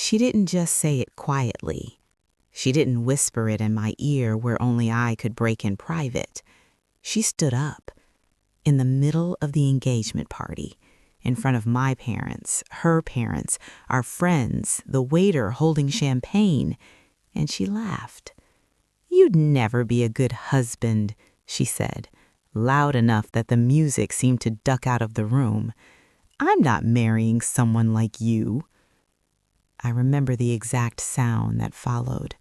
She didn't just say it quietly. She didn't whisper it in my ear where only I could break in private. She stood up in the middle of the engagement party, in front of my parents, her parents, our friends, the waiter holding champagne, and she laughed. "You'd never be a good husband," she said, loud enough that the music seemed to duck out of the room. "I'm not marrying someone like you." I remember the exact sound that followed.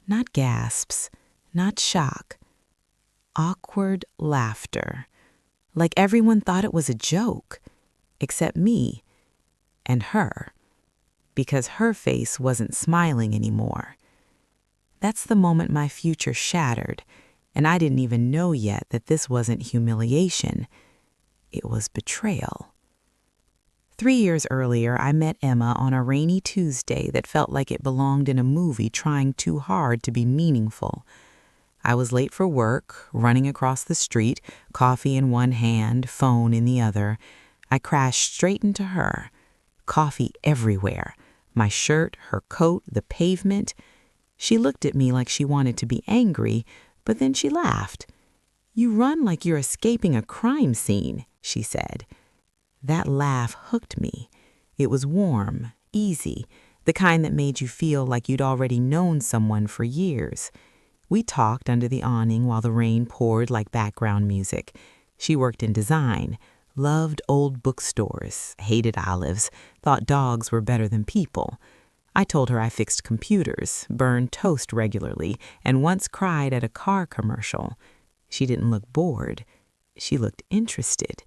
Not gasps, not shock. Awkward laughter. Like everyone thought it was a joke, except me and her, because her face wasn't smiling anymore. That's the moment my future shattered, and I didn't even know yet that this wasn't humiliation. It was betrayal. 3 years earlier, I met Emma on a rainy Tuesday that felt like it belonged in a movie trying too hard to be meaningful. I was late for work, running across the street, coffee in one hand, phone in the other. I crashed straight into her. Coffee everywhere. My shirt, her coat, the pavement. She looked at me like she wanted to be angry, but then she laughed. "You run like you're escaping a crime scene," she said. That laugh hooked me. It was warm, easy, the kind that made you feel like you'd already known someone for years. We talked under the awning while the rain poured like background music. She worked in design, loved old bookstores, hated olives, thought dogs were better than people. I told her I fixed computers, burned toast regularly, and once cried at a car commercial. She didn't look bored. She looked interested.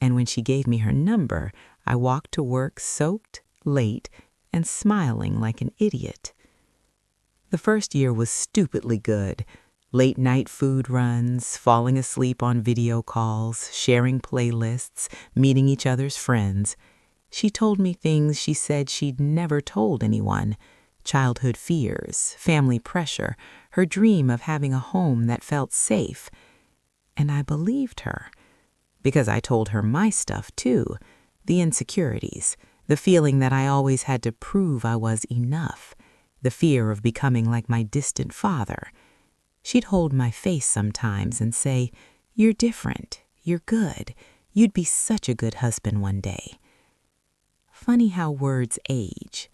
And when she gave me her number, I walked to work soaked, late, and smiling like an idiot. The first year was stupidly good. Late night food runs, falling asleep on video calls, sharing playlists, meeting each other's friends. She told me things she said she'd never told anyone. Childhood fears, family pressure, her dream of having a home that felt safe. And I believed her. Because I told her my stuff too. The insecurities, the feeling that I always had to prove I was enough. The fear of becoming like my distant father. She'd hold my face sometimes and say, "You're different. You're good. You'd be such a good husband one day." Funny how words age.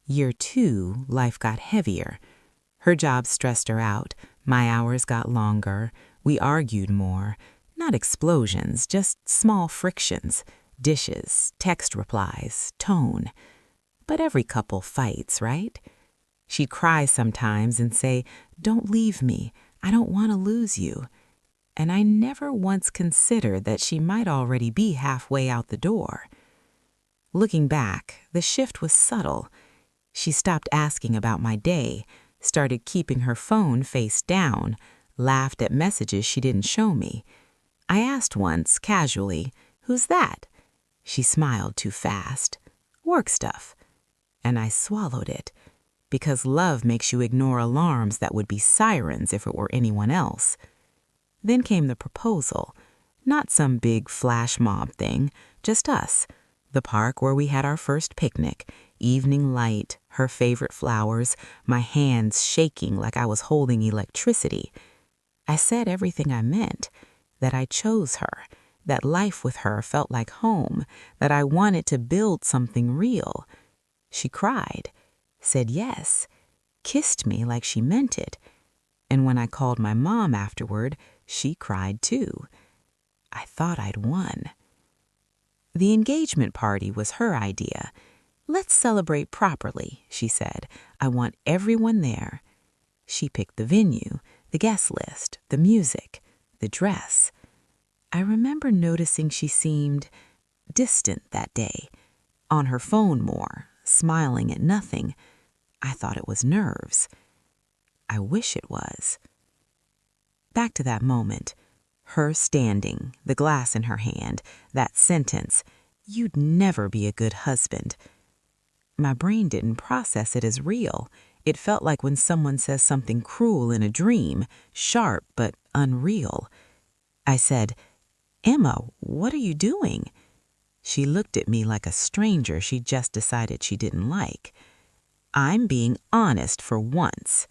Year 2, life got heavier. Her job stressed her out. My hours got longer. We argued more. Not explosions, just small frictions. Dishes, text replies, tone. But every couple fights, right? She'd cry sometimes and say, "Don't leave me. I don't want to lose you." And I never once considered that she might already be halfway out the door. Looking back, the shift was subtle. She stopped asking about my day, started keeping her phone face down, laughed at messages she didn't show me. I asked once, casually, "Who's that?" She smiled too fast. "Work stuff." And I swallowed it. Because love makes you ignore alarms that would be sirens if it were anyone else. Then came the proposal. Not some big flash mob thing, just us. The park where we had our first picnic, evening light, her favorite flowers, my hands shaking like I was holding electricity. I said everything I meant, that I chose her, that life with her felt like home, that I wanted to build something real. She cried. Said yes, kissed me like she meant it. And when I called my mom afterward, she cried too. I thought I'd won. The engagement party was her idea. "Let's celebrate properly," she said. "I want everyone there." She picked the venue, the guest list, the music, the dress. I remember noticing she seemed distant that day, on her phone more, smiling at nothing. I thought it was nerves. I wish it was. Back to that moment. Her standing, the glass in her hand, that sentence, "You'd never be a good husband." My brain didn't process it as real. It felt like when someone says something cruel in a dream, sharp but unreal. I said, "Emma, what are you doing?" She looked at me like a stranger she just decided she didn't like. I'm being honest for once.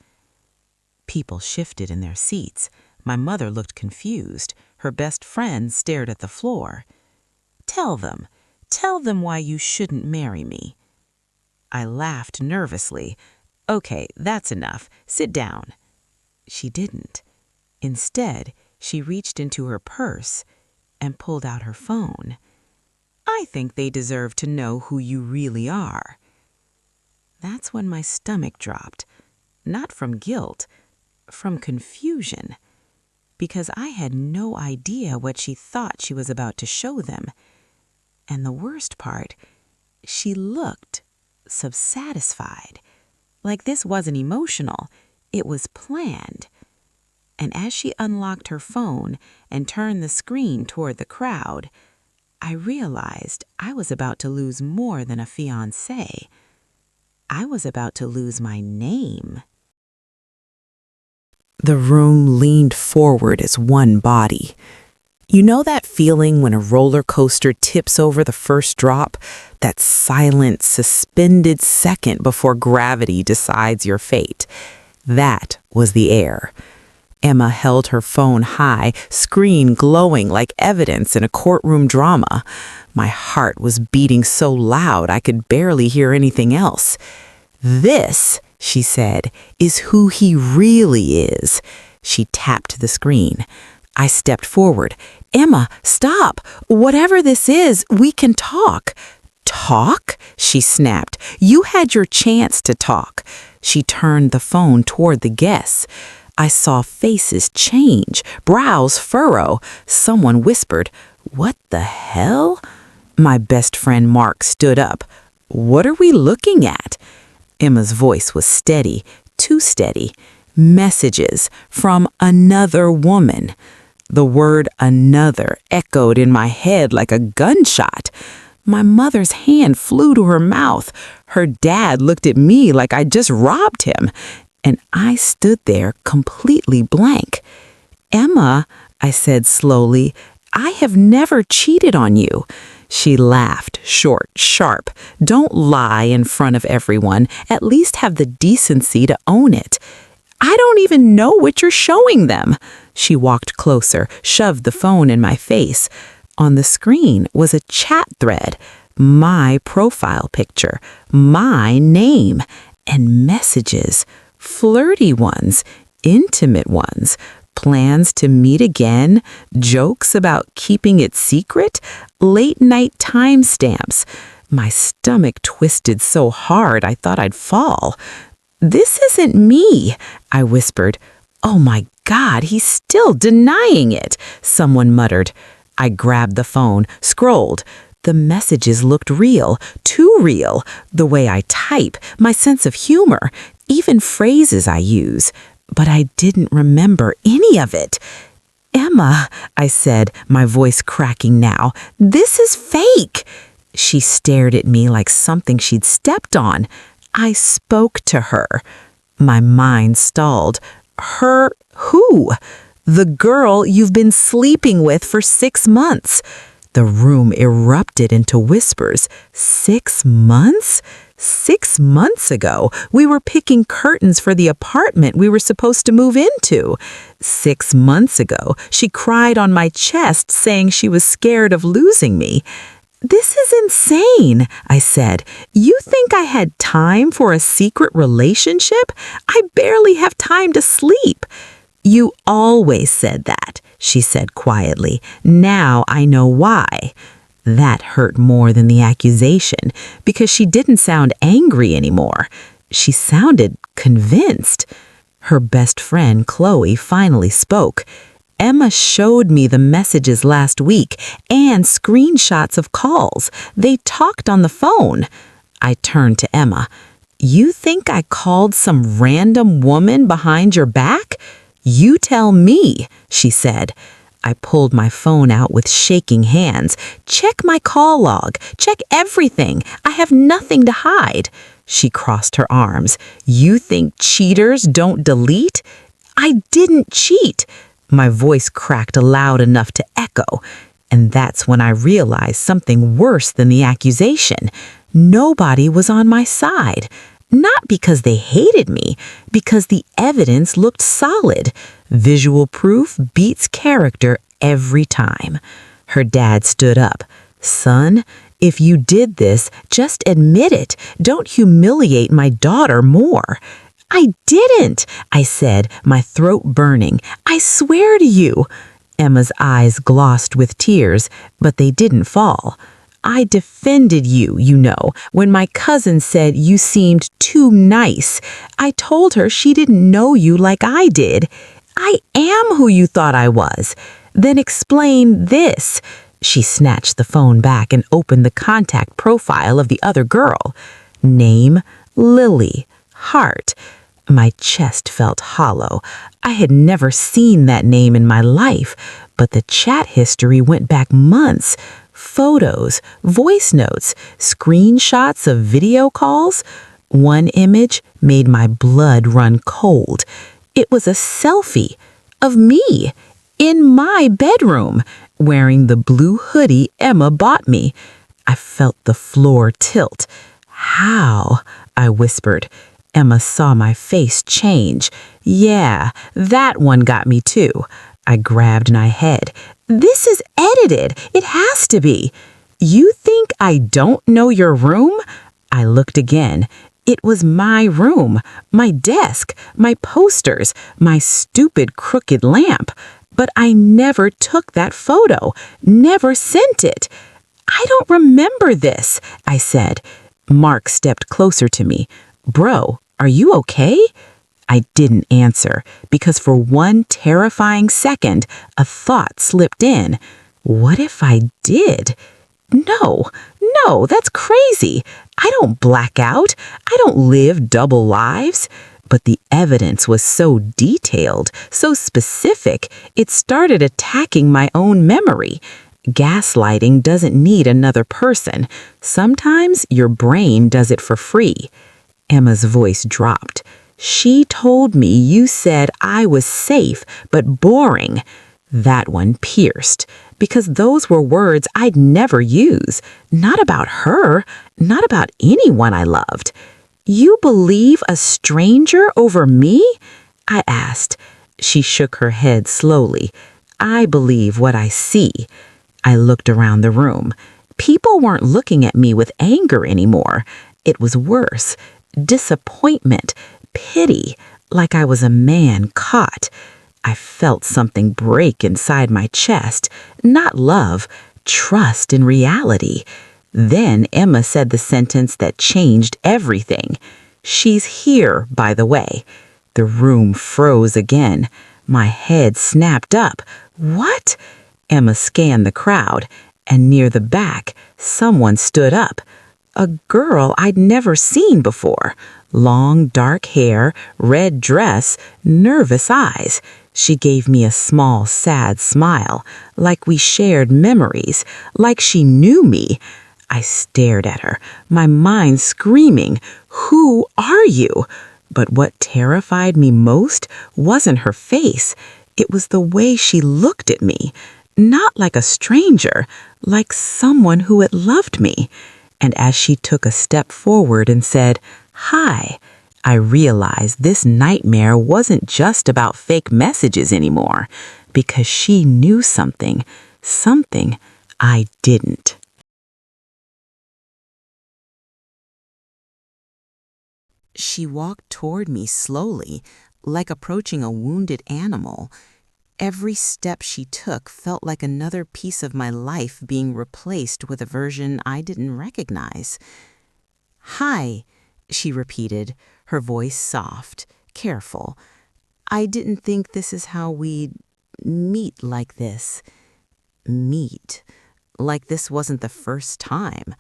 People shifted in their seats. My mother looked confused. Her best friend stared at the floor. Tell them why you shouldn't marry me. I laughed nervously. Okay, that's enough. Sit down. She didn't. Instead, she reached into her purse and pulled out her phone. I think they deserve to know who you really are. That's when my stomach dropped, not from guilt, from confusion, because I had no idea what she thought she was about to show them. And the worst part, she looked satisfied, like this wasn't emotional, it was planned. And as she unlocked her phone and turned the screen toward the crowd, I realized I was about to lose more than a fiancé. I was about to lose my name. The room leaned forward as one body. You know that feeling when a roller coaster tips over the first drop? That silent, suspended second before gravity decides your fate. That was the air. Emma held her phone high, screen glowing like evidence in a courtroom drama. My heart was beating so loud I could barely hear anything else. This, she said, is who he really is. She tapped the screen. I stepped forward. Emma, stop! Whatever this is, we can talk. Talk? She snapped. You had your chance to talk. She turned the phone toward the guests. I saw faces change, brows furrow. Someone whispered, "What the hell?" My best friend Mark stood up. "What are we looking at?" Emma's voice was steady, too steady. Messages from another woman. The word another echoed in my head like a gunshot. My mother's hand flew to her mouth. Her dad looked at me like I'd just robbed him. And I stood there completely blank. "Emma," I said slowly, "I have never cheated on you." She laughed, short, sharp. "Don't lie in front of everyone. At least have the decency to own it." "I don't even know what you're showing them." She walked closer, shoved the phone in my face. On the screen was a chat thread, my profile picture, my name, and messages. Flirty ones, intimate ones, plans to meet again, jokes about keeping it secret, late-night timestamps. My stomach twisted so hard I thought I'd fall. "This isn't me," I whispered. "Oh my God, he's still denying it," someone muttered. I grabbed the phone, scrolled. The messages looked real, too real. The way I type, my sense of humor, even phrases I use. But I didn't remember any of it. "Emma," I said, my voice cracking now, "this is fake." She stared at me like something she'd stepped on. I spoke to her. My mind stalled. Her who? "The girl you've been sleeping with for 6 months. The room erupted into whispers. 6 months? 6 months ago, we were picking curtains for the apartment we were supposed to move into. 6 months ago, she cried on my chest saying she was scared of losing me. "This is insane," I said. "You think I had time for a secret relationship? I barely have time to sleep." "You always said that," she said quietly. "Now I know why." That hurt more than the accusation, because she didn't sound angry anymore. She sounded convinced. Her best friend, Chloe, finally spoke. "Emma showed me the messages last week and screenshots of calls. They talked on the phone." I turned to Emma. "You think I called some random woman behind your back?" "You tell me," she said. I pulled my phone out with shaking hands. "Check my call log. Check everything. I have nothing to hide." She crossed her arms. "You think cheaters don't delete?" "I didn't cheat." My voice cracked loud enough to echo. And that's when I realized something worse than the accusation. Nobody was on my side. Not because they hated me, because the evidence looked solid. Visual proof beats character every time. Her dad stood up. "Son, if you did this, just admit it. Don't humiliate my daughter more." "I didn't," I said, my throat burning. "I swear to you." Emma's eyes glossed with tears, but they didn't fall. "I defended you, you know, when my cousin said you seemed too nice. I told her she didn't know you like I did. I am who you thought I was. Then explain this." She snatched the phone back and opened the contact profile of the other girl. Name, Lily. Heart. My chest felt hollow. I had never seen that name in my life, but the chat history went back months. Photos, voice notes, screenshots of video calls. One image made my blood run cold. It was a selfie of me in my bedroom, wearing the blue hoodie Emma bought me. I felt the floor tilt. "How?" I whispered. Emma saw my face change. "Yeah, that one got me too." I grabbed my head. "This is edited. It has to be." "You think I don't know your room?" I looked again. It was my room, my desk, my posters, my stupid crooked lamp. But I never took that photo, never sent it. "I don't remember this," I said. Mark stepped closer to me. "Bro, are you okay?" I didn't answer, because for one terrifying second, a thought slipped in. What if I did? No, that's crazy. I don't black out. I don't live double lives. But the evidence was so detailed, so specific, it started attacking my own memory. Gaslighting doesn't need another person. Sometimes your brain does it for free. Emma's voice dropped. "She told me you said I was safe, but boring." That one pierced, because those were words I'd never use. Not about her, not about anyone I loved. "You believe a stranger over me?" I asked. She shook her head slowly. "I believe what I see." I looked around the room. People weren't looking at me with anger anymore. It was worse. Disappointment, pity, like I was a man caught. I felt something break inside my chest. Not love, trust in reality. Then Emma said the sentence that changed everything. "She's here, by the way." The room froze again. My head snapped up. "What?" Emma scanned the crowd, and near the back, someone stood up. A girl I'd never seen before. Long, dark hair, red dress, nervous eyes. She gave me a small, sad smile, like we shared memories, like she knew me. I stared at her, my mind screaming, "Who are you?" But what terrified me most wasn't her face. It was the way she looked at me. Not like a stranger, like someone who had loved me. And as she took a step forward and said, "Hi," I realized this nightmare wasn't just about fake messages anymore, because she knew something I didn't. She walked toward me slowly, like approaching a wounded animal. Every step she took felt like another piece of my life being replaced with a version I didn't recognize. "Hi," she repeated, her voice soft, careful. "I didn't think this is how we'd meet like this." Meet. Like this wasn't the first time.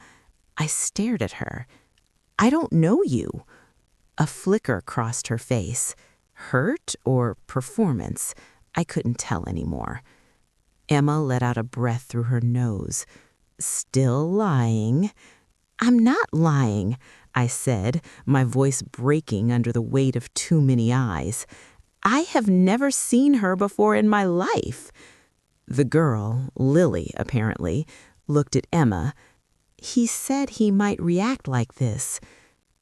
I stared at her. "I don't know you." A flicker crossed her face. Hurt or performance? I couldn't tell anymore. Emma let out a breath through her nose. "Still lying?" "I'm not lying," I said, my voice breaking under the weight of too many eyes. "I have never seen her before in my life." The girl, Lily apparently, looked at Emma. He said he might react like this.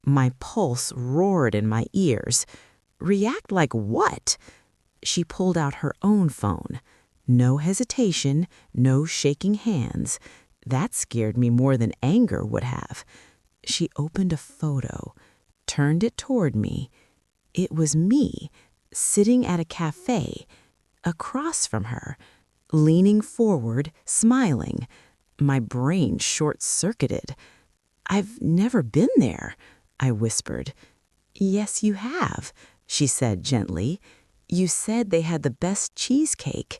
My pulse roared in my ears. React like what? She pulled out her own phone. No hesitation, no shaking hands. That scared me more than anger would have. She opened a photo, turned it toward me. It was me, sitting at a cafe, across from her, leaning forward, smiling. My brain short-circuited. "I've never been there," I whispered. "Yes, you have," she said gently. "You said they had the best cheesecake."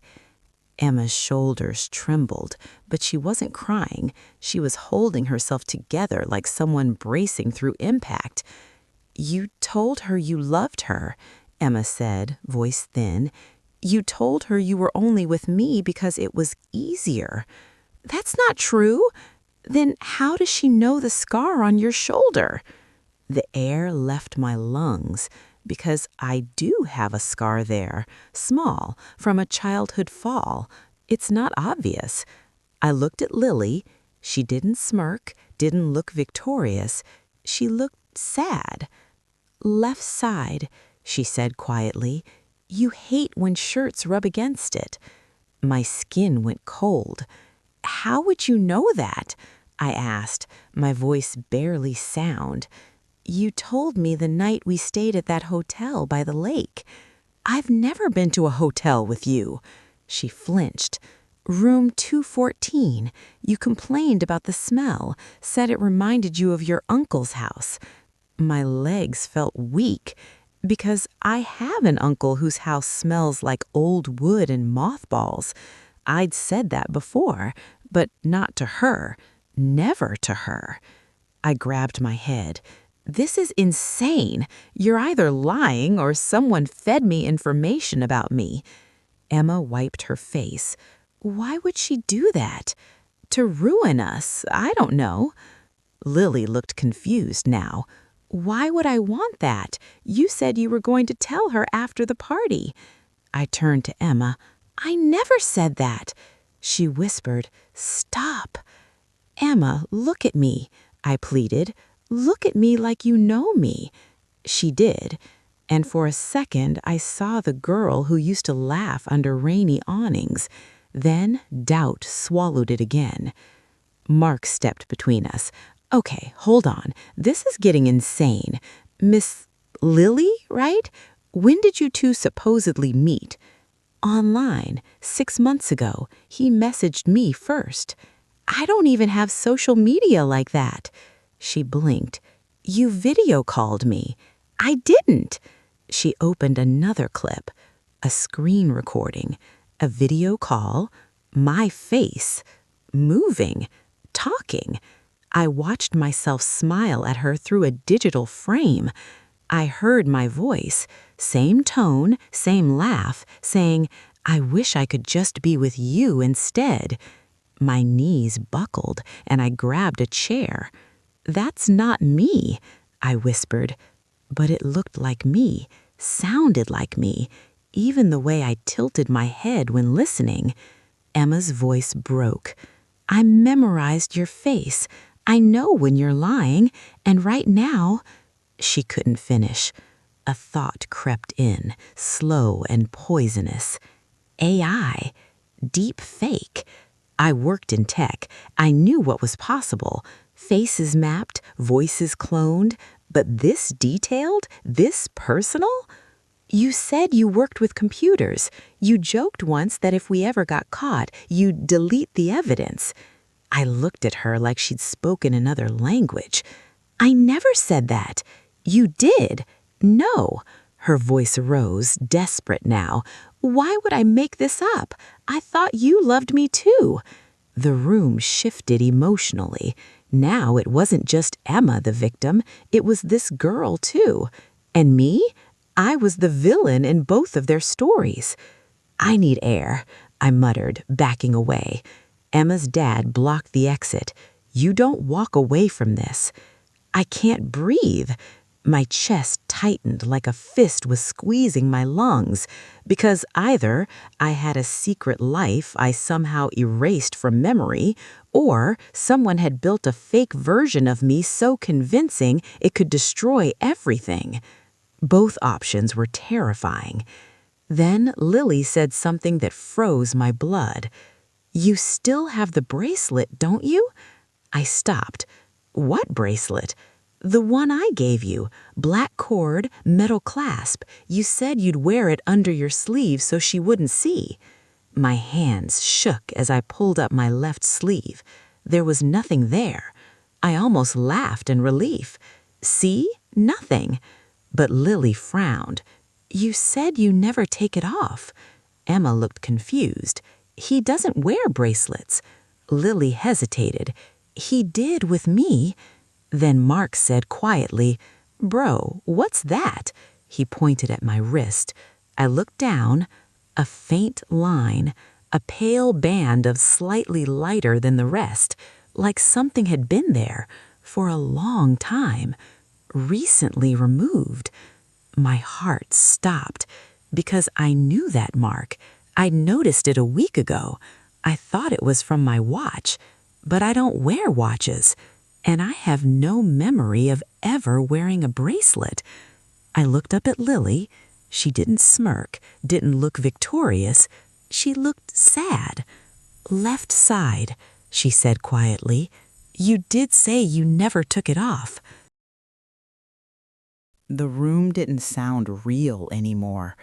Emma's shoulders trembled, but she wasn't crying. She was holding herself together like someone bracing through impact. "You told her you loved her," Emma said, voice thin. "You told her you were only with me because it was easier." "That's not true." "Then how does she know the scar on your shoulder?" The air left my lungs because I do have a scar there, small, from a childhood fall. It's not obvious. I looked at Lily. She didn't smirk, didn't look victorious. She looked sad. "Left side," she said quietly. "You hate when shirts rub against it." My skin went cold. "How would you know that?" I asked, my voice barely sound. "You told me the night we stayed at that hotel by the lake." "I've never been to a hotel with you." She flinched. "Room 214. You complained about the smell, said it reminded you of your uncle's house." My legs felt weak because I have an uncle whose house smells like old wood and mothballs. I'd said that before, but not to her. Never to her. I grabbed my head. "This is insane. You're either lying or someone fed me information about me." Emma wiped her face. "Why would she do that?" "To ruin us. I don't know." Lily looked confused now. "Why would I want that? You said you were going to tell her after the party." I turned to Emma. "I never said that." She whispered, "Stop." "Emma, look at me," I pleaded. "Look at me like you know me." She did, and for a second I saw the girl who used to laugh under rainy awnings. Then doubt swallowed it again. Mark stepped between us. "Okay, hold on. This is getting insane. Miss Lily, right? When did you two supposedly meet?" "Online, 6 months ago. He messaged me first." "I don't even have social media like that." She blinked. "You video called me." "I didn't." She opened another clip, a screen recording, a video call, my face, moving, talking. I watched myself smile at her through a digital frame. I heard my voice, same tone, same laugh, saying, "I wish I could just be with you instead." My knees buckled, and I grabbed a chair. "That's not me," I whispered. But it looked like me, sounded like me, even the way I tilted my head when listening. Emma's voice broke. "I memorized your face. I know when you're lying, and right now—" She couldn't finish. A thought crept in, slow and poisonous. AI. Deepfake. I worked in tech. I knew what was possible. Faces mapped, voices cloned. But this detailed? This personal? "You said you worked with computers. You joked once that if we ever got caught, you'd delete the evidence." I looked at her like she'd spoken another language. "I never said that." "You did." "No." Her voice rose, desperate now. "Why would I make this up? I thought you loved me too." The room shifted emotionally. Now it wasn't just Emma the victim, it was this girl too. And me? I was the villain in both of their stories. "I need air," I muttered, backing away. Emma's dad blocked the exit. "You don't walk away from this." "I can't breathe." My chest tightened like a fist was squeezing my lungs, because either I had a secret life I somehow erased from memory, or someone had built a fake version of me so convincing it could destroy everything. Both options were terrifying. Then Lily said something that froze my blood. "You still have the bracelet, don't you?" I stopped. "What bracelet?" "The one I gave you. Black cord, metal clasp. You said you'd wear it under your sleeve so she wouldn't see." My hands shook as I pulled up my left sleeve. There was nothing there. I almost laughed in relief. "See? Nothing." But Lily frowned. "You said you never take it off." Emma looked confused. "He doesn't wear bracelets." Lily hesitated. "He did with me." Then Mark said quietly, "Bro, what's that?" He pointed at my wrist. I looked down. A faint line, a pale band of slightly lighter than the rest, like something had been there for a long time, recently removed. My heart stopped because I knew that mark. I'd noticed it a week ago. I thought it was from my watch, but I don't wear watches, and I have no memory of ever wearing a bracelet. I looked up at Lily. She didn't smirk, didn't look victorious. She looked sad. "Left side," she said quietly. "You did say you never took it off." The room didn't sound real anymore.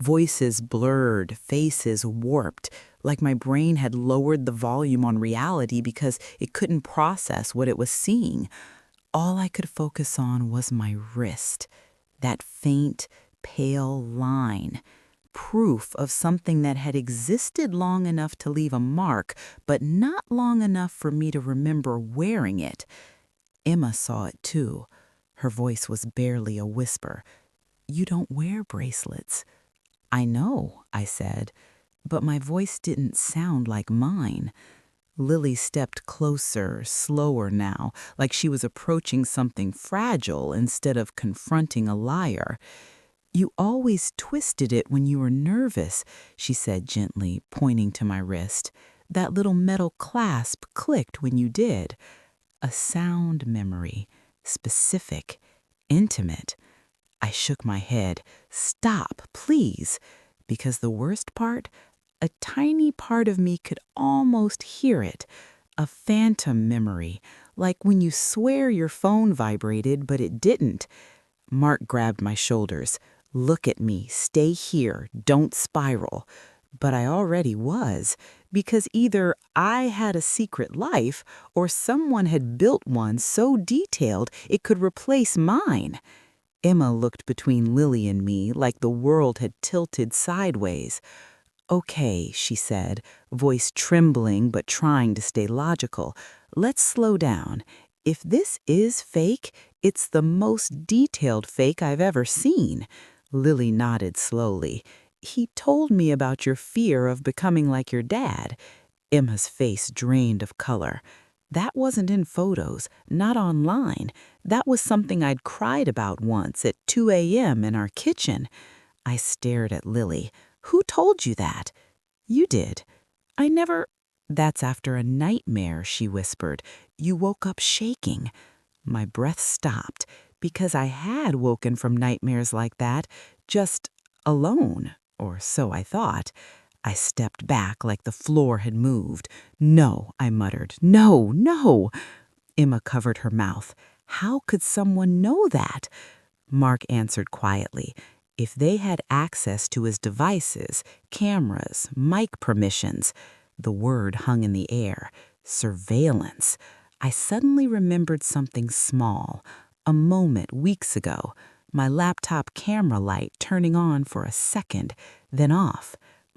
Voices blurred, faces warped, like my brain had lowered the volume on reality because it couldn't process what it was seeing. All I could focus on was my wrist, that faint, pale line, proof of something that had existed long enough to leave a mark, but not long enough for me to remember wearing it. Emma saw it too. Her voice was barely a whisper. "You don't wear bracelets." "I know," I said, but my voice didn't sound like mine. Lily stepped closer, slower now, like she was approaching something fragile instead of confronting a liar. "You always twisted it when you were nervous," she said gently, pointing to my wrist. "That little metal clasp clicked when you did." A sound memory, specific, intimate. I shook my head. "Stop, please." Because the worst part, a tiny part of me could almost hear it. A phantom memory, like when you swear your phone vibrated, but it didn't. Mark grabbed my shoulders. "Look at me. Stay here. Don't spiral." But I already was, because either I had a secret life or someone had built one so detailed it could replace mine. Emma looked between Lily and me like the world had tilted sideways. "Okay," she said, voice trembling but trying to stay logical. "Let's slow down. If this is fake, it's the most detailed fake I've ever seen." Lily nodded slowly. "He told me about your fear of becoming like your dad." Emma's face drained of color. "That wasn't in photos, not online. That was something I'd cried about once at 2 a.m. in our kitchen." I stared at Lily. "Who told you that?" "You did." "I never—" "That's after a nightmare," she whispered. "You woke up shaking." My breath stopped because I had woken from nightmares like that, just alone, or so I thought. I stepped back like the floor had moved. "No," I muttered. "No, no." Emma covered her mouth. "How could someone know that?" Mark answered quietly. "If they had access to his devices, cameras, mic permissions." The word hung in the air. Surveillance. I suddenly remembered something small. A moment weeks ago. My laptop camera light turning on for a second, then off.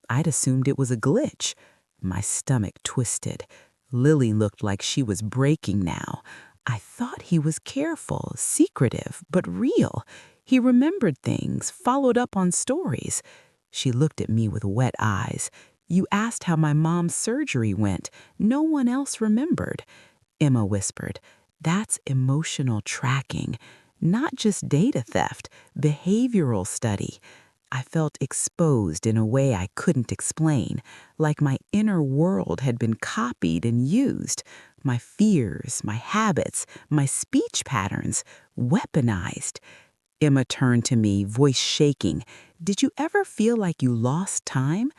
I'd assumed it was a glitch. My stomach twisted. Lily looked like she was breaking now. I thought he was careful, secretive, but real. He remembered things, followed up on stories. She looked at me with wet eyes. "You asked how my mom's surgery went. No one else remembered." Emma whispered, "That's emotional tracking. Not just data theft, behavioral study. I felt exposed in a way I couldn't explain, like my inner world had been copied and used. My fears, my habits, my speech patterns, weaponized. Emma turned to me, voice shaking. "Did you ever feel like you lost time?"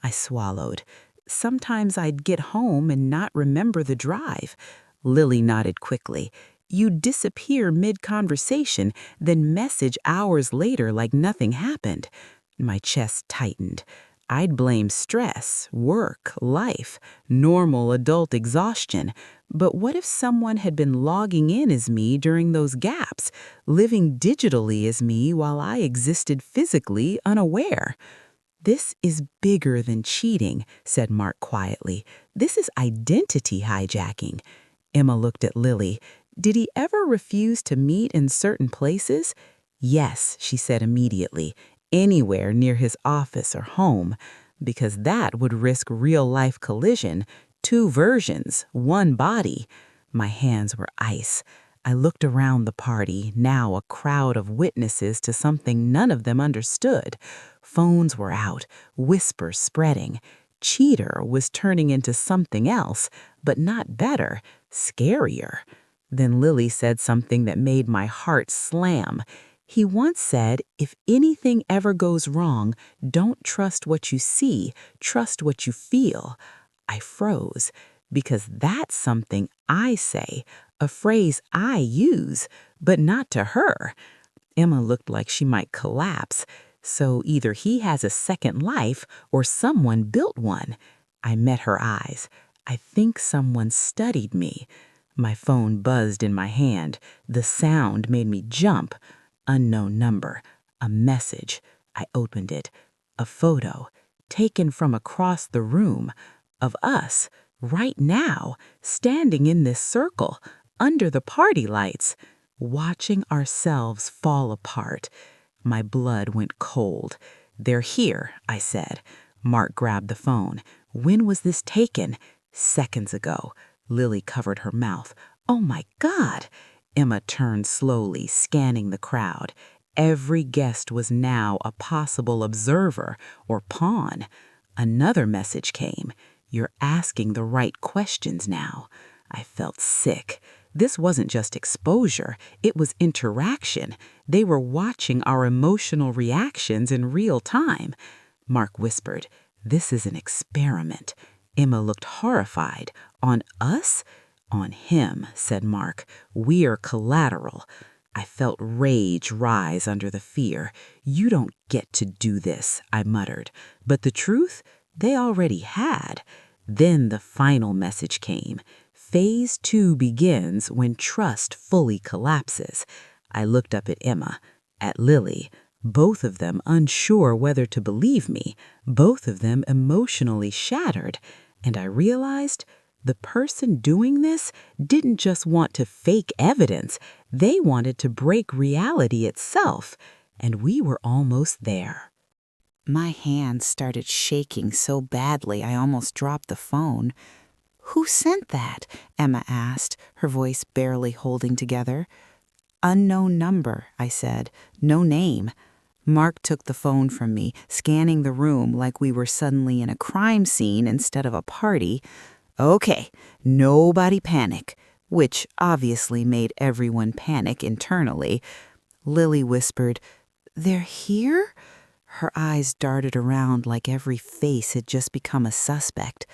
I swallowed. "Sometimes I'd get home and not remember the drive." Lily nodded quickly. "You'd disappear mid-conversation, then message hours later like nothing happened." My chest tightened. I'd blame stress, work, life, normal adult exhaustion. But what if someone had been logging in as me during those gaps, living digitally as me while I existed physically unaware? "This is bigger than cheating," said Mark quietly. "This is identity hijacking." Emma looked at Lily. "Did he ever refuse to meet in certain places?" "Yes," she said immediately. "Anywhere near his office or home, because that would risk real-life collision. 2 versions, 1 body." My hands were ice. I looked around the party, now a crowd of witnesses to something none of them understood. Phones were out, whispers spreading. Cheater was turning into something else, but not better, scarier. Then Lily said something that made my heart slam. "He once said, if anything ever goes wrong, don't trust what you see, trust what you feel." I froze, because that's something I say, a phrase I use, but not to her. Emma looked like she might collapse. So either he has a second life or someone built one. I met her eyes. I think someone studied me. My phone buzzed in my hand. The sound made me jump. Unknown number. A message. I opened it. A photo, taken from across the room, of us, right now, standing in this circle, under the party lights, watching ourselves fall apart. My blood went cold. "They're here," I said. Mark grabbed the phone. "When was this taken?" "Seconds ago." Lily covered her mouth. "Oh my God!" Emma turned slowly, scanning the crowd. Every guest was now a possible observer or pawn. Another message came. "You're asking the right questions now." I felt sick. This wasn't just exposure, it was interaction. They were watching our emotional reactions in real time. Mark whispered, "This is an experiment." Emma looked horrified. "On us?" "On him," said Mark. "We're collateral." I felt rage rise under the fear. "You don't get to do this," I muttered. But the truth? They already had. Then the final message came. Phase 2 begins when trust fully collapses. I looked up at Emma, at Lily, both of them unsure whether to believe me, both of them emotionally shattered, and I realized the person doing this didn't just want to fake evidence, they wanted to break reality itself, and we were almost there. My hands started shaking so badly I almost dropped the phone. "Who sent that?" Emma asked, her voice barely holding together. "Unknown number," I said. "No name." Mark took the phone from me, scanning the room like we were suddenly in a crime scene instead of a party. "Okay, nobody panic," which obviously made everyone panic internally. Lily whispered, "They're here?" Her eyes darted around like every face had just become a suspect.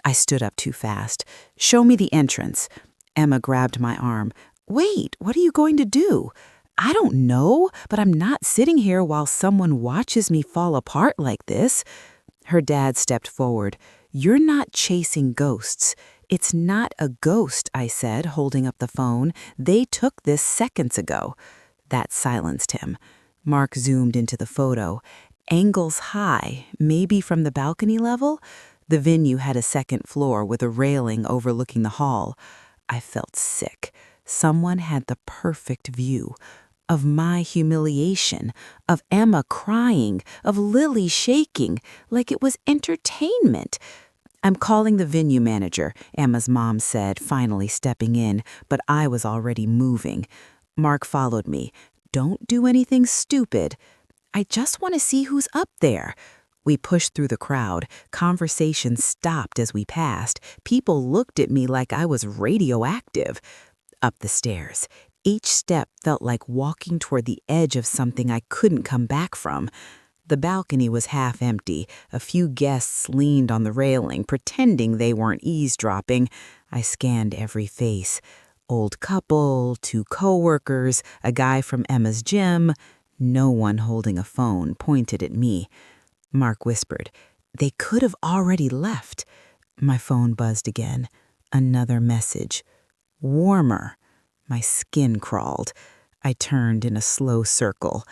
I stood up too fast. "Show me the entrance." Emma grabbed my arm. "Wait, what are you going to do?" "I don't know, but I'm not sitting here while someone watches me fall apart like this." Her dad stepped forward. "You're not chasing ghosts." "It's not a ghost," I said, holding up the phone. "They took this seconds ago." That silenced him. Mark zoomed into the photo. Angles high, maybe from the balcony level? The venue had a second floor with a railing overlooking the hall. I felt sick. Someone had the perfect view of my humiliation, of Emma crying, of Lily shaking, like it was entertainment. "I'm calling the venue manager," Emma's mom said, finally stepping in, but I was already moving. Mark followed me. "Don't do anything stupid. I just want to see who's up there." We pushed through the crowd. Conversation stopped as we passed. People looked at me like I was radioactive. Up the stairs. Each step felt like walking toward the edge of something I couldn't come back from. The balcony was half empty. A few guests leaned on the railing, pretending they weren't eavesdropping. I scanned every face. Old couple, two coworkers, a guy from Emma's gym. No one holding a phone pointed at me. Mark whispered, "They could have already left." My phone buzzed again. Another message. Warmer. My skin crawled. I turned in a slow circle.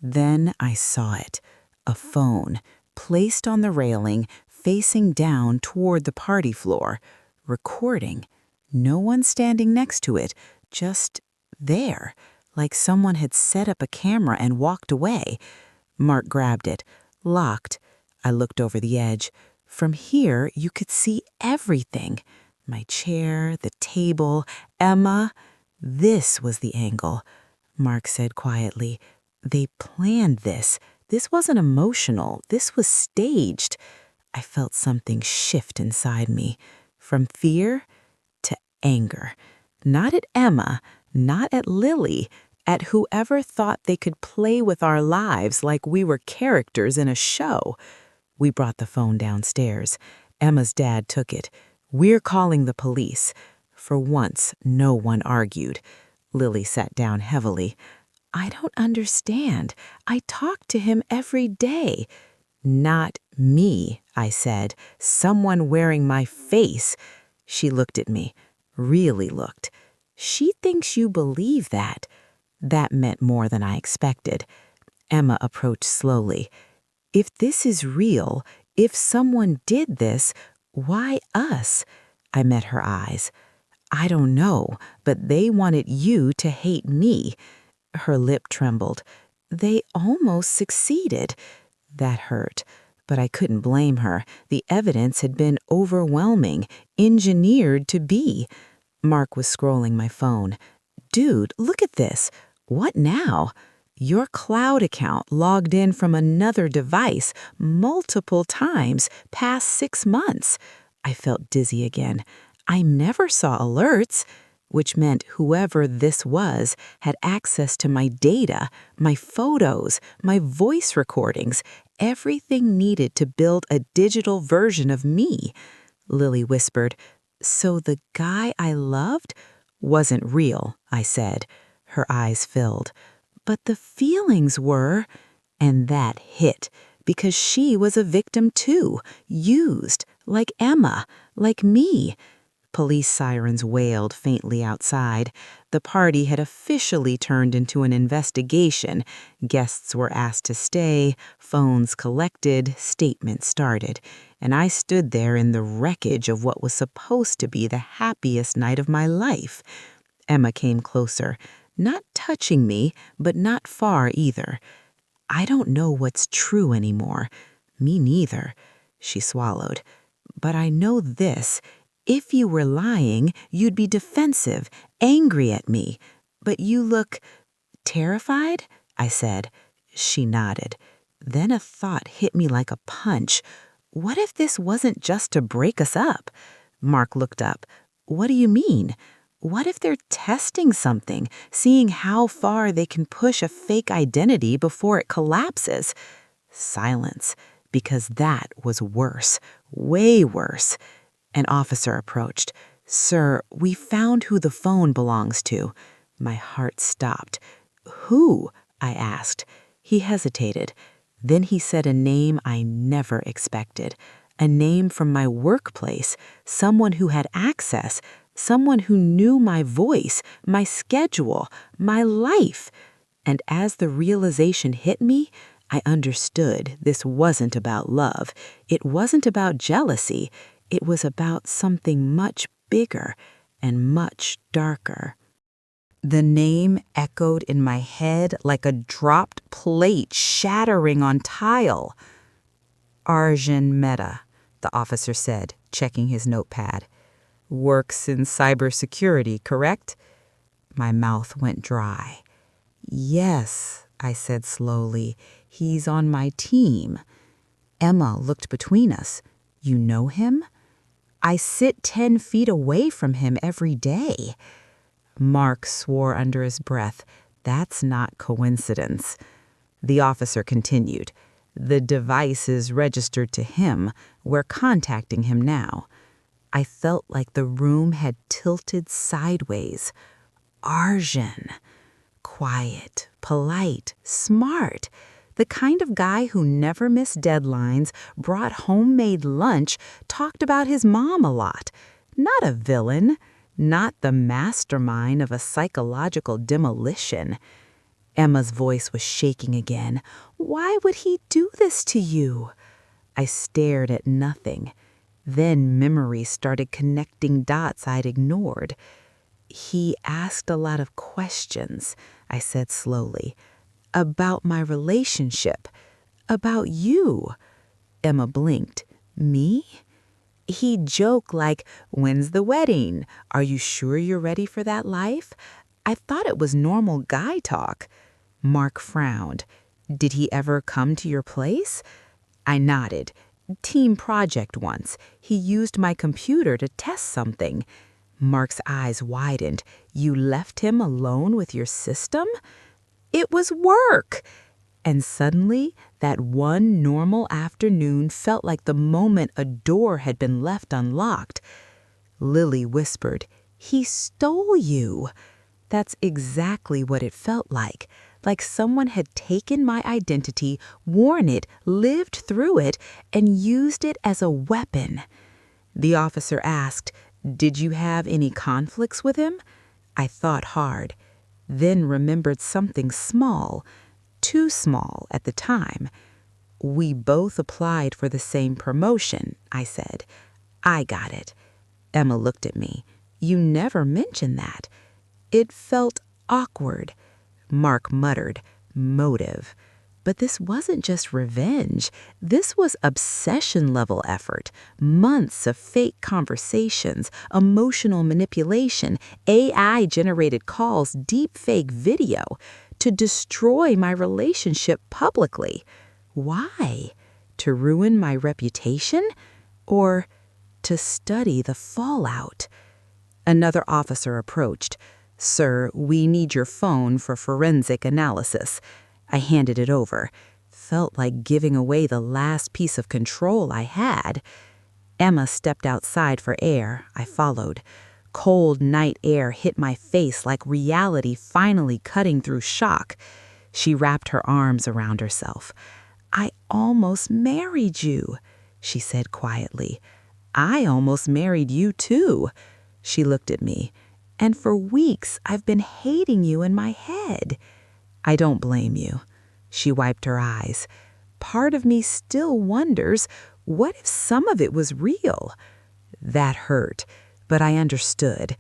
Then I saw it. A phone, placed on the railing, facing down toward the party floor. Recording. No one standing next to it, just there, like someone had set up a camera and walked away. Mark grabbed it. Locked. I looked over the edge. From here, you could see everything. My chair, the table, Emma. This was the angle. Mark said quietly, "They planned this. This wasn't emotional. This was staged." I felt something shift inside me. From fear to anger. Not at Emma, not at Lily, at whoever thought they could play with our lives like we were characters in a show. We brought the phone downstairs. Emma's dad took it. "We're calling the police." For once, no one argued. Lily sat down heavily. "I don't understand. I talk to him every day." "Not me," I said. "Someone wearing my face." She looked at me. Really looked. "She thinks you believe that." That meant more than I expected. Emma approached slowly. "If this is real, if someone did this, why us?" I met her eyes. "I don't know, but they wanted you to hate me." Her lip trembled. "They almost succeeded." That hurt, but I couldn't blame her. The evidence had been overwhelming, engineered to be. Mark was scrolling my phone. "Dude, look at this." "What now?" "Your cloud account logged in from another device multiple times past 6 months." I felt dizzy again. "I never saw alerts," which meant whoever this was had access to my data, my photos, my voice recordings, everything needed to build a digital version of me. Lily whispered, "So the guy I loved wasn't real," I said. Her eyes filled. "But the feelings were," and that hit, because she was a victim too, used, like Emma, like me. Police sirens wailed faintly outside. The party had officially turned into an investigation. Guests were asked to stay, phones collected, statements started. And I stood there in the wreckage of what was supposed to be the happiest night of my life. Emma came closer, not touching me, but not far either. "I don't know what's true anymore." "Me neither." She swallowed. "But I know this. If you were lying, you'd be defensive, angry at me. But you look terrified," I said. She nodded. Then a thought hit me like a punch. What if this wasn't just to break us up? Mark looked up. "What do you mean? What if they're testing something, seeing how far they can push a fake identity before it collapses?" Silence, because that was worse, way worse. An officer approached. "Sir, we found who the phone belongs to." My heart stopped. "Who?" I asked. He hesitated. Then he said a name I never expected. A name from my workplace, someone who had access, someone who knew my voice, my schedule, my life. And as the realization hit me, I understood this wasn't about love. It wasn't about jealousy. It was about something much bigger and much darker. The name echoed in my head like a dropped plate shattering on tile. "Arjun Mehta," the officer said, checking his notepad. "Works in cybersecurity, correct?" My mouth went dry. Yes, I said slowly. He's on my team. Emma looked between us. You know him? I sit 10 feet away from him every day. Mark swore under his breath. That's not coincidence. The officer continued. The device is registered to him. We're contacting him now. I felt like the room had tilted sideways. Arjun. Quiet, polite, smart. The kind of guy who never missed deadlines, brought homemade lunch, talked about his mom a lot. Not a villain. Not the mastermind of a psychological demolition. Emma's voice was shaking again. Why would he do this to you? I stared at nothing. Then memory started connecting dots I'd ignored. He asked a lot of questions, I said slowly. About my relationship. About you. Emma blinked. Me? He'd joke like, when's the wedding? Are you sure you're ready for that life? I thought it was normal guy talk. Mark frowned. Did he ever come to your place? I nodded. Team project once. He used my computer to test something. Mark's eyes widened. You left him alone with your system? It was work. And suddenly, that one normal afternoon felt like the moment a door had been left unlocked. Lily whispered, He stole you. That's exactly what it felt like someone had taken my identity, worn it, lived through it, and used it as a weapon. The officer asked, Did you have any conflicts with him? I thought hard, then remembered something small, too small at the time. We both applied for the same promotion, I said. I got it. Emma looked at me. You never mentioned that. It felt awkward. Mark muttered, motive. But this wasn't just revenge. This was obsession-level effort. Months of fake conversations, emotional manipulation, AI-generated calls, deepfake video to destroy my relationship publicly. Why? To ruin my reputation? Or to study the fallout? Another officer approached. Sir, we need your phone for forensic analysis. I handed it over. Felt like giving away the last piece of control I had. Emma stepped outside for air. I followed. Cold night air hit my face like reality finally cutting through shock. She wrapped her arms around herself. I almost married you, she said quietly. I almost married you too. She looked at me. And for weeks I've been hating you in my head. I don't blame you. She wiped her eyes. Part of me still wonders, what if some of it was real? That hurt, but I understood.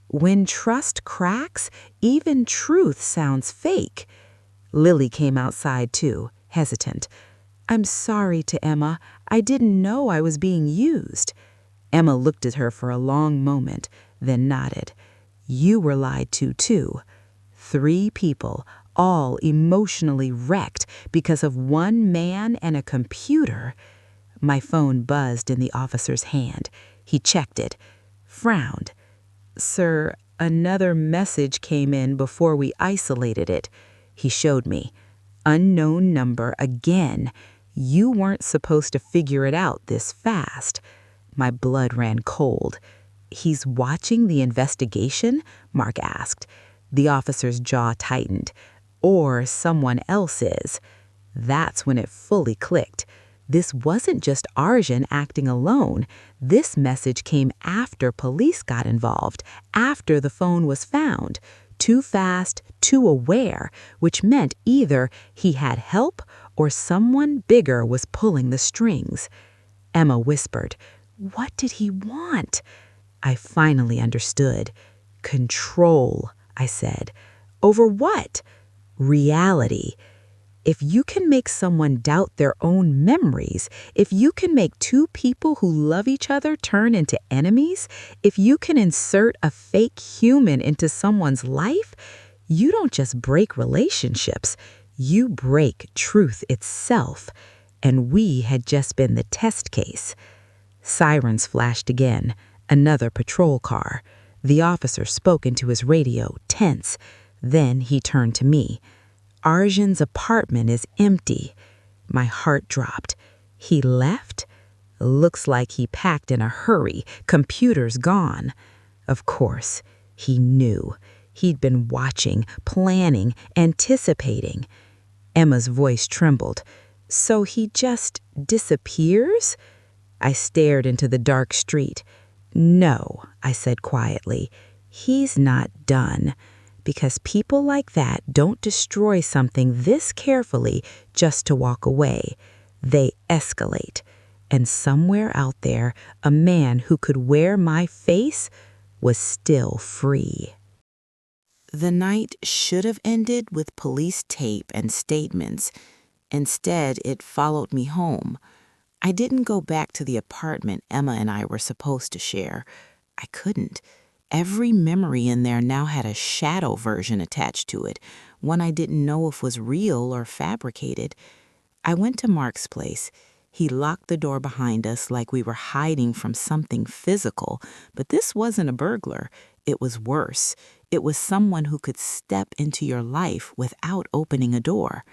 When trust cracks, even truth sounds fake. Lily came outside too, hesitant. I'm sorry to Emma. I didn't know I was being used. Emma looked at her for a long moment, then nodded. You were lied to too. 3 people, all emotionally wrecked because of one man and a computer. My phone buzzed in the officer's hand. He checked it, frowned. Sir, another message came in before we isolated it. He showed me. Unknown number again. You weren't supposed to figure it out this fast. My blood ran cold. He's watching the investigation? Mark asked. The officer's jaw tightened. Or someone else is. That's when it fully clicked. This wasn't just Arjun acting alone. This message came after police got involved, after the phone was found. Too fast, too aware, which meant either he had help or someone bigger was pulling the strings. Emma whispered, What did he want? I finally understood. Control, I said. Over what? Reality. If you can make someone doubt their own memories, if you can make two people who love each other turn into enemies, if you can insert a fake human into someone's life, you don't just break relationships, you break truth itself. And we had just been the test case. Sirens flashed again, another patrol car. The officer spoke into his radio, tense. Then he turned to me. Arjun's apartment is empty. My heart dropped. He left? Looks like he packed in a hurry. Computer's gone. Of course, he knew. He'd been watching, planning, anticipating. Emma's voice trembled. So he just disappears? I stared into the dark street. No, I said quietly. He's not done. Because people like that don't destroy something this carefully just to walk away. They escalate. And somewhere out there, a man who could wear my face was still free. The night should have ended with police tape and statements. Instead, it followed me home. I didn't go back to the apartment Emma and I were supposed to share. I couldn't. Every memory in there now had a shadow version attached to it, one I didn't know if was real or fabricated. I went to Mark's place. He locked the door behind us like we were hiding from something physical, but this wasn't a burglar. It was worse. It was someone who could step into your life without opening a door.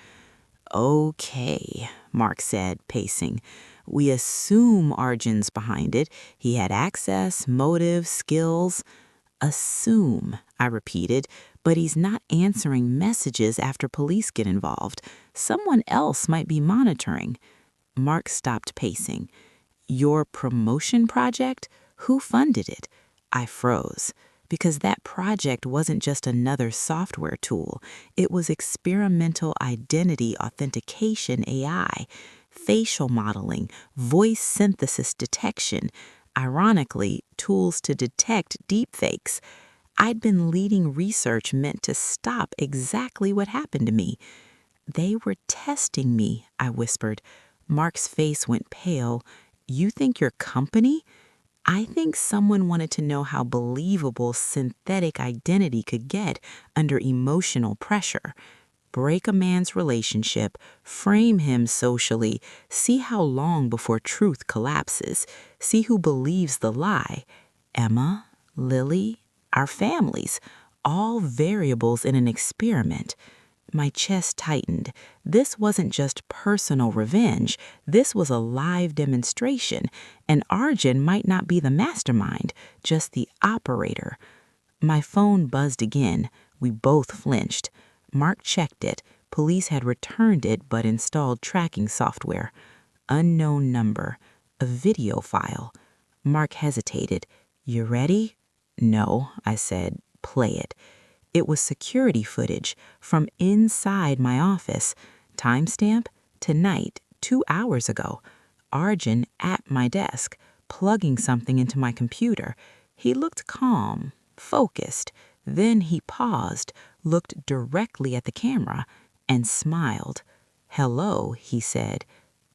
Okay, Mark said, pacing. We assume Arjun's behind it. He had access, motive, skills. Assume, I repeated, but he's not answering messages after police get involved. Someone else might be monitoring. Mark stopped pacing. Your promotion project? Who funded it? I froze. Because that project wasn't just another software tool. It was experimental identity authentication AI, facial modeling, voice synthesis detection, ironically, tools to detect deepfakes. I'd been leading research meant to stop exactly what happened to me. They were testing me, I whispered. Mark's face went pale. You think your company? I think someone wanted to know how believable synthetic identity could get under emotional pressure. Break a man's relationship, frame him socially, see how long before truth collapses, see who believes the lie. Emma, Lily, our families, all variables in an experiment. My chest tightened. This wasn't just personal revenge. This was a live demonstration, and Arjun might not be the mastermind, just the operator. My phone buzzed again. We both flinched. Mark checked it. Police had returned it but installed tracking software. Unknown number. A video file. Mark hesitated. You ready? No, I said. Play it. It was security footage from inside my office. Timestamp? Tonight, 2 hours ago. Arjun at my desk, plugging something into my computer. He looked calm, focused. Then he paused, looked directly at the camera, and smiled. Hello, he said.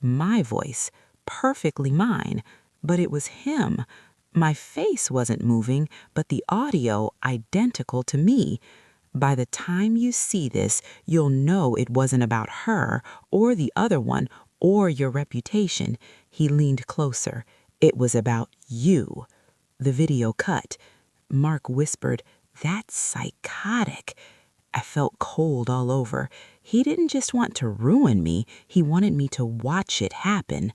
My voice, perfectly mine, but it was him. My face wasn't moving, but the audio identical to me. By the time you see this, you'll know it wasn't about her or the other one or your reputation. He leaned closer. It was about you. The video cut. Mark whispered, That's psychotic. I felt cold all over. He didn't just want to ruin me. He wanted me to watch it happen.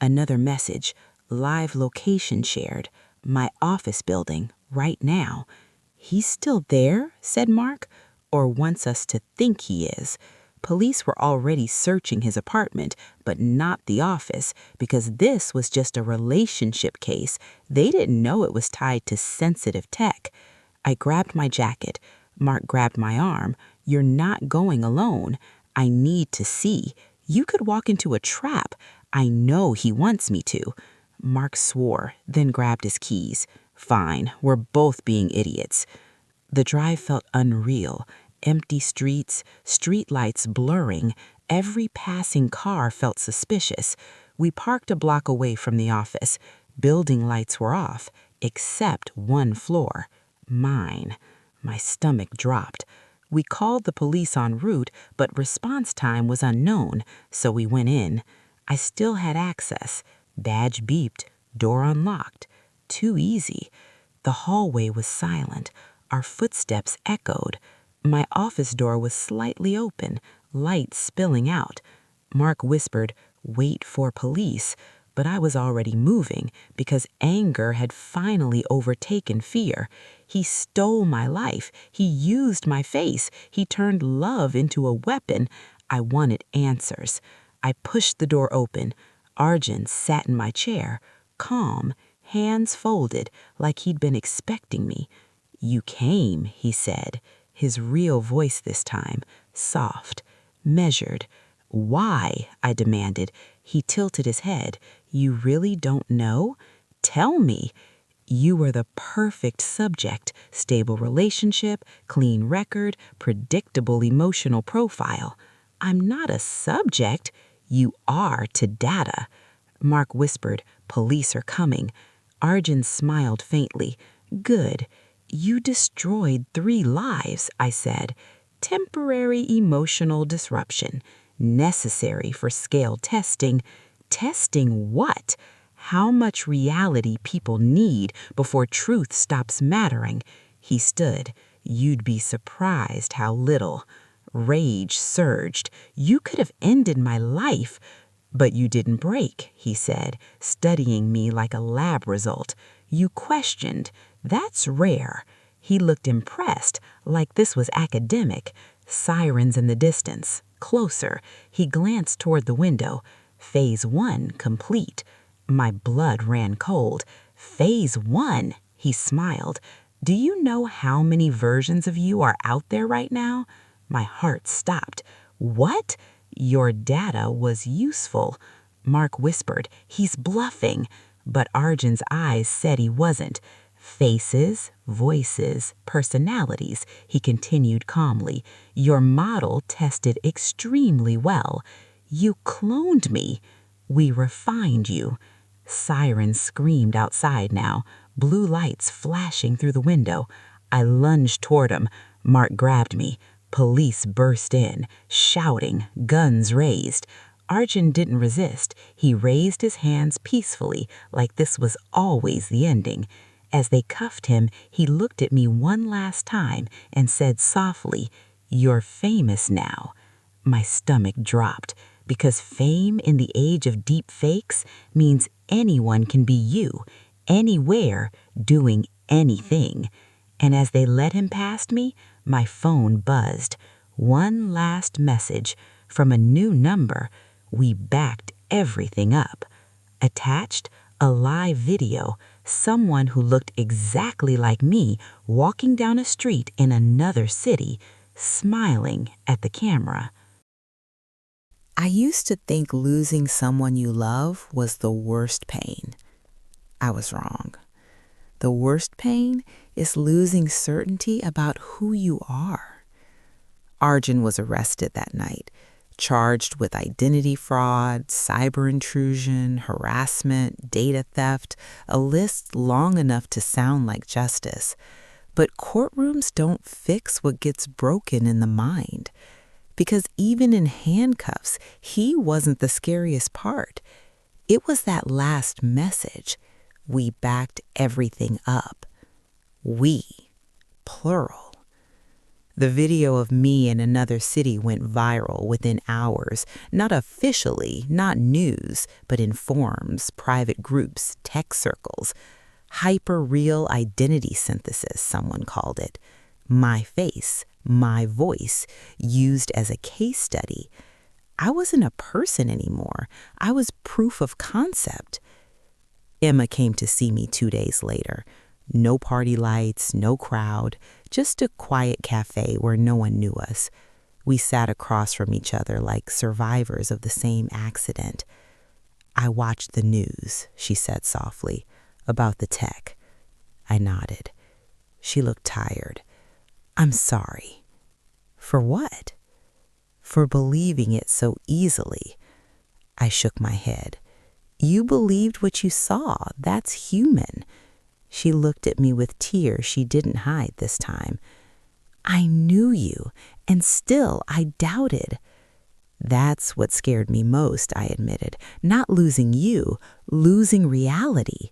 Another message. Live location shared. My office building, right now. He's still there, said Mark, or wants us to think he is. Police were already searching his apartment, but not the office, because this was just a relationship case. They didn't know it was tied to sensitive tech. I grabbed my jacket. Mark grabbed my arm. You're not going alone. I need to see. You could walk into a trap. I know he wants me to. Mark swore, then grabbed his keys. Fine, we're both being idiots. The drive felt unreal. Empty streets, streetlights blurring. Every passing car felt suspicious. We parked a block away from the office. Building lights were off, except one floor, mine. My stomach dropped. We called the police en route, but response time was unknown, so we went in. I still had access. Badge beeped, door unlocked. Too easy. The hallway was silent. Our footsteps echoed. My office door was slightly open, light spilling out. Mark whispered, "Wait for police," but I was already moving because anger had finally overtaken fear. He stole my life. He used my face. He turned love into a weapon. I wanted answers. I pushed the door open. Arjun sat in my chair, calm, hands folded, like he'd been expecting me. "You came," he said, his real voice this time, soft, measured. "Why?" I demanded. He tilted his head. "You really don't know? Tell me." "You were the perfect subject. Stable relationship, clean record, predictable emotional profile." "I'm not a subject." "You are to data." Mark whispered, "Police are coming." Arjun smiled faintly. "Good. You destroyed 3 lives," I said. "Temporary emotional disruption. Necessary for scale testing." "Testing what?" "How much reality people need before truth stops mattering." He stood. "You'd be surprised how little." Rage surged. "You could have ended my life." "But you didn't break," he said, studying me like a lab result. "You questioned. That's rare." He looked impressed, like this was academic. Sirens in the distance. Closer. He glanced toward the window. Phase 1 complete. My blood ran cold. "Phase 1?" He smiled. "Do you know how many versions of you are out there right now?" My heart stopped. "What?" "Your data was useful." Mark whispered, "He's bluffing." But Arjun's eyes said he wasn't. "Faces, voices, personalities," he continued calmly. "Your model tested extremely well. You cloned me. We refined you." Sirens screamed outside now, blue lights flashing through the window. I lunged toward him. Mark grabbed me. Police burst in, shouting, guns raised. Arjun didn't resist. He raised his hands peacefully, like this was always the ending. As they cuffed him, he looked at me one last time and said softly, "You're famous now." My stomach dropped, because fame in the age of deep fakes means anyone can be you, anywhere, doing anything. And as they led him past me, my phone buzzed. One last message from a new number. We backed everything up. Attached, a live video, someone who looked exactly like me walking down a street in another city, smiling at the camera. I used to think losing someone you love was the worst pain. I was wrong. The worst pain is losing certainty about who you are. Arjun was arrested that night, charged with identity fraud, cyber intrusion, harassment, data theft, a list long enough to sound like justice. But courtrooms don't fix what gets broken in the mind. Because even in handcuffs, he wasn't the scariest part. It was that last message. We backed everything up. We, plural. The video of me in another city went viral within hours, not officially, not news, but in forums, private groups, tech circles. Hyper-real identity synthesis, someone called it. My face, my voice, used as a case study. I wasn't a person anymore. I was proof of concept. Emma came to see me 2 days later. No party lights, no crowd, just a quiet cafe where no one knew us. We sat across from each other like survivors of the same accident. "I watched the news," she said softly, "about the tech." I nodded. She looked tired. "I'm sorry." "For what?" for believing it so easily. I shook my head. You believed what you saw. That's human. She looked at me with tears she didn't hide this time. I knew you, and still I doubted. That's what scared me most, I admitted. Not losing you, losing reality.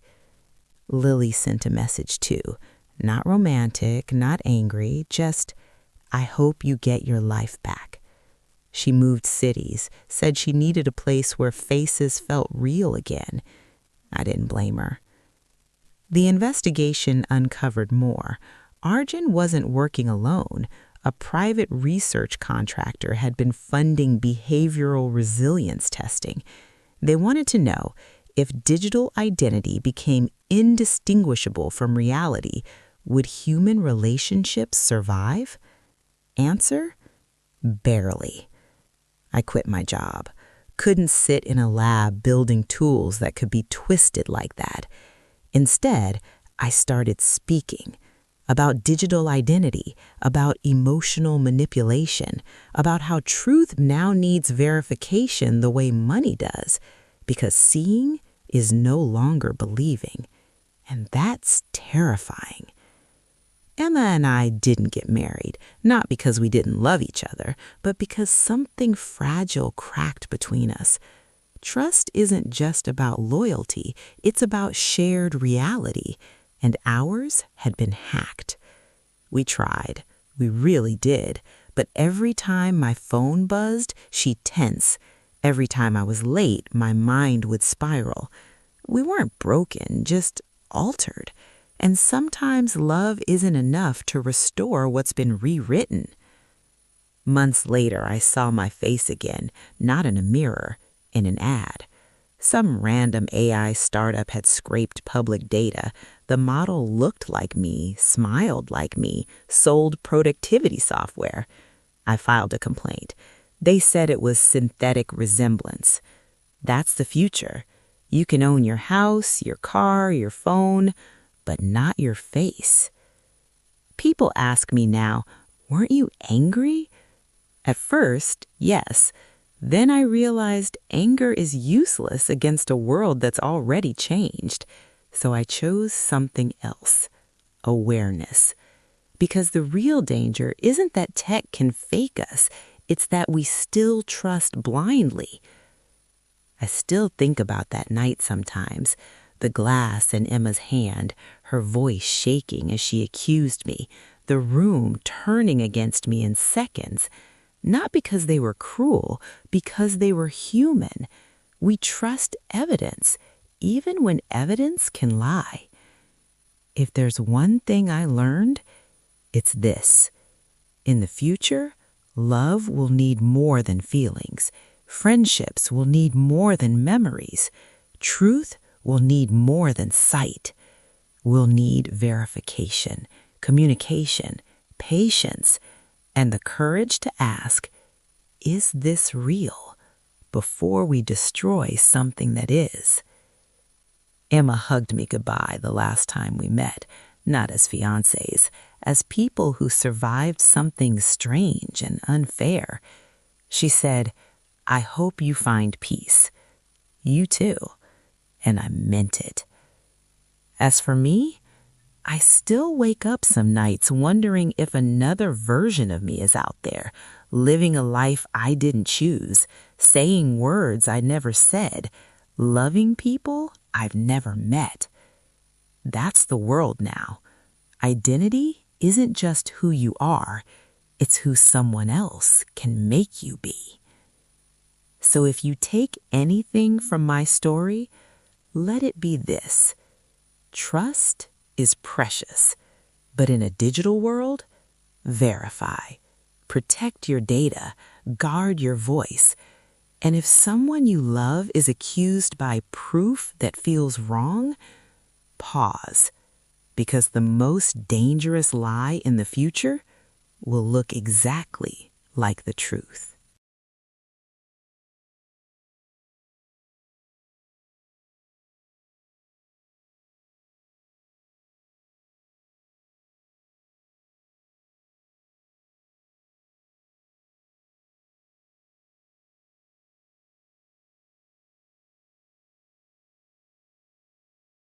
Lily sent a message too. Not romantic, not angry, just, I hope you get your life back. She moved cities, said she needed a place where faces felt real again. I didn't blame her. The investigation uncovered more. Arjun wasn't working alone. A private research contractor had been funding behavioral resilience testing. They wanted to know if digital identity became indistinguishable from reality, would human relationships survive? Answer: barely. I quit my job. Couldn't sit in a lab building tools that could be twisted like that. Instead, I started speaking about digital identity, about emotional manipulation, about how truth now needs verification the way money does, because seeing is no longer believing. And that's terrifying. Emma and I didn't get married, not because we didn't love each other, but because something fragile cracked between us. Trust isn't just about loyalty, it's about shared reality, and ours had been hacked. We tried, we really did, but every time my phone buzzed, she'd tense. Every time I was late, my mind would spiral. We weren't broken, just altered. And sometimes love isn't enough to restore what's been rewritten. Months later, I saw my face again, not in a mirror, in an ad. Some random AI startup had scraped public data. The model looked like me, smiled like me, sold productivity software. I filed a complaint. They said it was synthetic resemblance. That's the future. You can own your house, your car, your phone, but not your face. People ask me now, weren't you angry? At first, yes. Then I realized anger is useless against a world that's already changed. So I chose something else, awareness. Because the real danger isn't that tech can fake us, it's that we still trust blindly. I still think about that night sometimes, the glass in Emma's hand, her voice shaking as she accused me, the room turning against me in seconds. Not because they were cruel, because they were human. We trust evidence, even when evidence can lie. If there's one thing I learned, it's this. In the future, love will need more than feelings. Friendships will need more than memories. Truth will need more than sight. We'll need verification, communication, patience, and the courage to ask, is this real? Before we destroy something that is. Emma hugged me goodbye the last time we met, not as fiancés, as people who survived something strange and unfair. She said, I hope you find peace. You too. And I meant it. As for me, I still wake up some nights wondering if another version of me is out there, living a life I didn't choose, saying words I never said, loving people I've never met. That's the world now. Identity isn't just who you are, it's who someone else can make you be. So if you take anything from my story, let it be this. Trust is precious, but in a digital world, verify. Protect your data, guard your voice. And if someone you love is accused by proof that feels wrong, pause, because the most dangerous lie in the future will look exactly like the truth.